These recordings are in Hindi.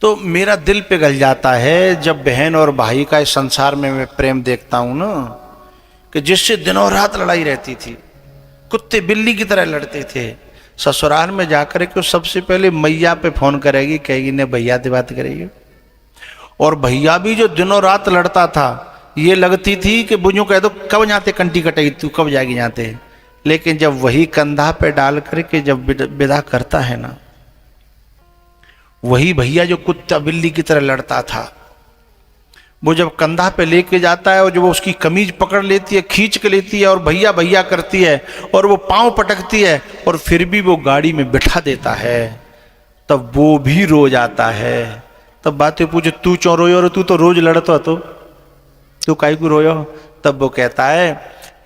तो मेरा दिल पिघल जाता है जब बहन और भाई का इस संसार में मैं प्रेम देखता हूं ना, कि जिससे दिनों रात लड़ाई रहती थी, कुत्ते बिल्ली की तरह लड़ते थे। ससुराल में जाकर के सबसे पहले मैया पे फोन करेगी, कहेगी ने भैया से बात करेगी। और भैया भी जो दिनों रात लड़ता था, ये लगती थी कि बुझू कह दो कब जाते कंटी कटेगी, तू कब जाएगी जाते। लेकिन जब वही कंधा पे डाल करके जब विदा करता है ना, वही भैया जो कुत्ता बिल्ली की तरह लड़ता था, वो जब कंधा पे लेके जाता है और जब वो उसकी कमीज पकड़ लेती है, खींच के लेती है और भैया भैया करती है और वो पांव पटकती है और फिर भी वो गाड़ी में बिठा देता है, तब वो भी रो जाता है। तब बातें पूछे तू क्यों रोयो, और तू तो रोज लड़ता, तो तू काहे को रोयो। तब वो कहता है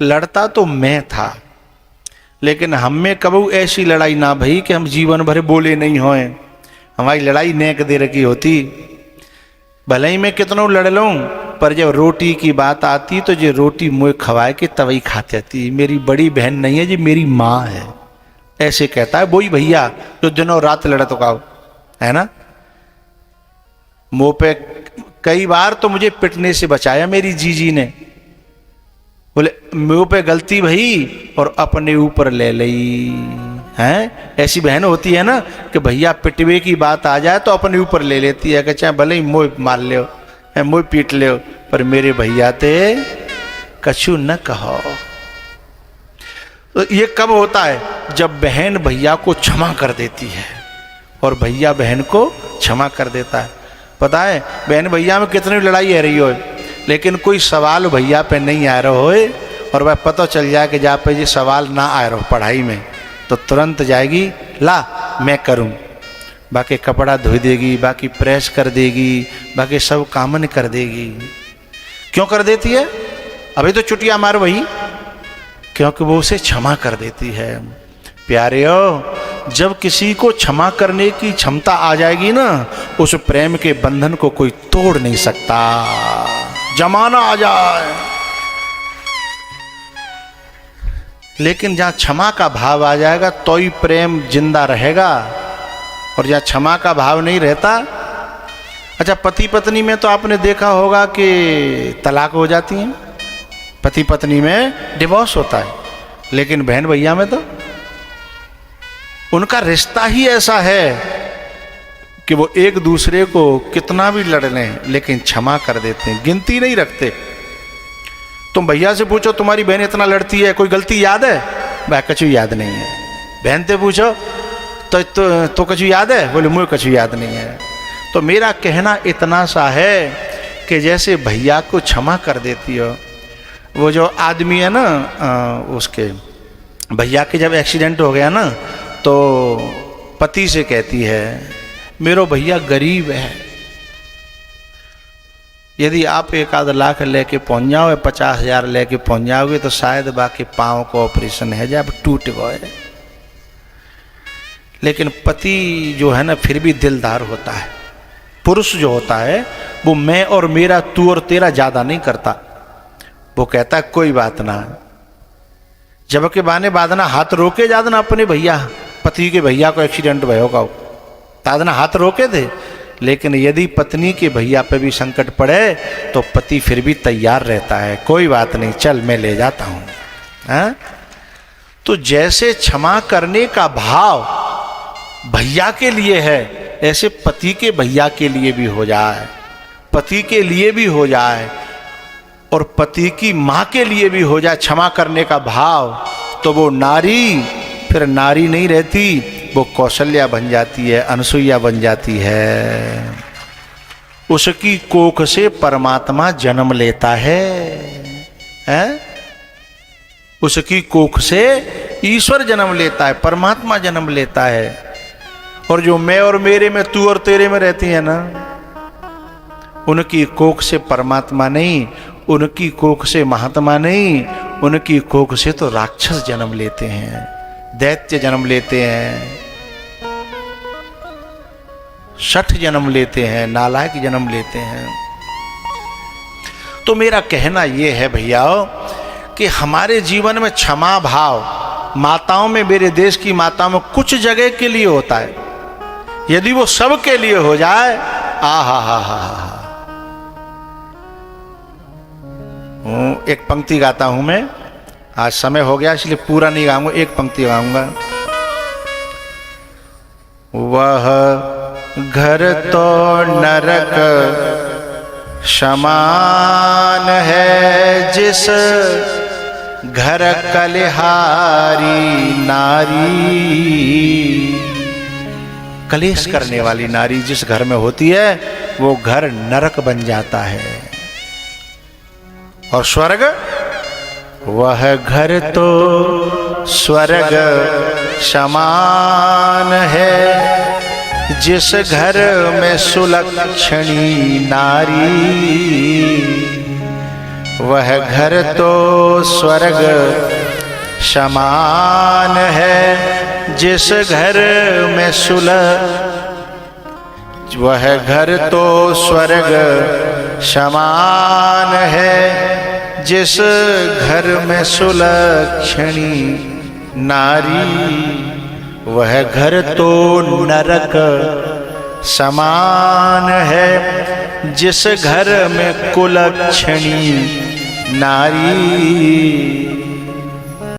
लड़ता तो मैं था, लेकिन हम में कबू ऐसी लड़ाई ना भई कि हम जीवन भर बोले नहीं होए। हमारी लड़ाई नेक दे रखी होती, भले ही मैं कितनों लड़ लूं, पर जब रोटी की बात आती तो जो रोटी मुँह खवाए के तवई खाती थी। मेरी बड़ी बहन नहीं है जी, मेरी माँ है, ऐसे कहता है वही भैया जो दिनों रात लड़त का है ना। मुँह पे कई बार तो मुझे पिटने से बचाया मेरी जीजी ने, बोले मुँह पे गलती भई और अपने ऊपर ले ली हैं। ऐसी बहन होती है ना कि भैया पिटवे की बात आ जाए तो अपने ऊपर ले लेती है कि चाहे भले ही मुँह मार ले, मुँह पीट ले, पर मेरे भैया ते कछु न कहो। तो ये कब होता है? जब बहन भैया को क्षमा कर देती है और भैया बहन को क्षमा कर देता है। पता है बहन भैया में कितनी लड़ाई है रही हो, लेकिन कोई सवाल भैया पे नहीं आ रहा हो और वह पता चल जाए कि जहाँ पे ये सवाल ना आ रहा हो पढ़ाई में, तो तुरंत जाएगी ला मैं करूं। बाकी कपड़ा धो देगी, बाकी प्रेस कर देगी, बाकी सब कामन कर देगी। क्यों कर देती है? अभी तो चुटिया मार वही, क्योंकि वो उसे क्षमा कर देती है। प्यारेओ, जब किसी को क्षमा करने की क्षमता आ जाएगी ना, उस प्रेम के बंधन को कोई तोड़ नहीं सकता। जमाना आ जाए, लेकिन जहाँ क्षमा का भाव आ जाएगा तो ही प्रेम जिंदा रहेगा, और जहाँ क्षमा का भाव नहीं रहता। अच्छा, पति पत्नी में तो आपने देखा होगा कि तलाक हो जाती हैं, पति पत्नी में डिवोर्स होता है, लेकिन बहन भैया में तो उनका रिश्ता ही ऐसा है कि वो एक दूसरे को कितना भी लड़ लें लेकिन क्षमा कर देते हैं, गिनती नहीं रखते। तुम भैया से पूछो तुम्हारी बहन इतना लड़ती है, कोई गलती याद है? भाई कछु याद नहीं है। बहन से पूछो तो कछु याद है? बोले मुझे कछु याद नहीं है। तो मेरा कहना इतना सा है कि जैसे भैया को क्षमा कर देती हो, वो जो आदमी है ना, उसके भैया के जब एक्सीडेंट हो गया ना, तो पति से कहती है मेरो भैया गरीब है, यदि आप 1 लाख लेके पहुंच जाओ, 50,000 लेके पहुंच जाओगे तो शायद बाकी पाँव को ऑपरेशन है जब टूट गए। लेकिन पति जो है ना फिर भी दिलदार होता है। पुरुष जो होता है वो मैं और मेरा, तू और तेरा ज्यादा नहीं करता। वो कहता है कोई बात ना, जबकि बाने बादना हाथ रोके जादना अपने भैया, पति के भैया को एक्सीडेंट भयो का तादना हाथ रोके थे। लेकिन यदि पत्नी के भैया पे भी संकट पड़े तो पति फिर भी तैयार रहता है, कोई बात नहीं चल मैं ले जाता हूं। हाँ? तो जैसे क्षमा करने का भाव भैया के लिए है, ऐसे पति के भैया के लिए भी हो जाए, पति के लिए भी हो जाए और पति की माँ के लिए भी हो जाए क्षमा करने का भाव, तो वो नारी फिर नारी नहीं रहती, वो कौशल्या बन जाती है, अनसुईया बन जाती है। उसकी कोख से परमात्मा जन्म लेता है? उसकी कोख से ईश्वर जन्म लेता है, परमात्मा जन्म लेता है। और जो मैं और मेरे में, तू और तेरे में रहती है ना, उनकी कोख से परमात्मा नहीं, उनकी कोख से महात्मा नहीं, उनकी कोख से तो राक्षस जन्म लेते हैं, दैत्य जन्म लेते हैं, शठ जन्म लेते हैं, नालायक जन्म लेते हैं। तो मेरा कहना यह है भैया कि हमारे जीवन में क्षमा भाव माताओं में, मेरे देश की माताओं में कुछ जगह के लिए होता है। यदि वो सब के लिए हो जाए हा। एक पंक्ति गाता हूं मैं, आज समय हो गया इसलिए पूरा नहीं गाऊंगा, एक पंक्ति गाऊंगा। वह घर तो नरक समान है, जिस घर कलिहारी नारी। कलेश करने वाली नारी जिस घर में होती है वो घर नरक बन जाता है। और स्वर्ग, वह घर तो स्वर्ग समान है, जिस घर में सुलक्षणी नारी। वह घर तो स्वर्ग समान है, जिस घर में वह घर तो स्वर्ग समान है, जिस घर में सुलक्षणी नारी। वह घर तो नरक समान है, जिस घर में कुलक्षणी नारी।